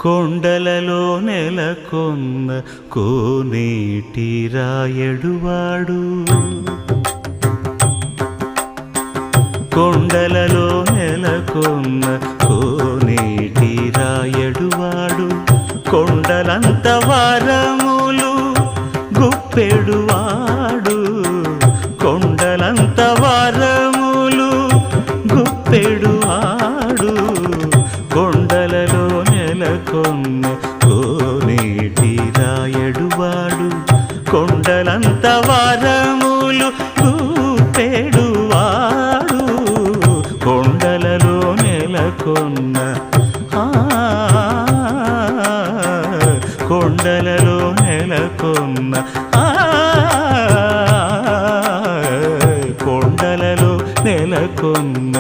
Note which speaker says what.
Speaker 1: కొండలలో నెలకొన్న కోనేటి రాయడువాడు కొండలలో నెలకొన్న కోనేటి రాయడువాడు కొండలంత వారములు గుప్పెడువాడు కొండలంత వారములు గుప్పెడువాడు కొండలలో నెలకొన్న కోనేటి రాయడువాడు కొండలంత వారములు గుప్పెడువాడు కొండలలో నెలకొన్న కొండలలో నెలకొన్న కొండలలో నెలకొన్న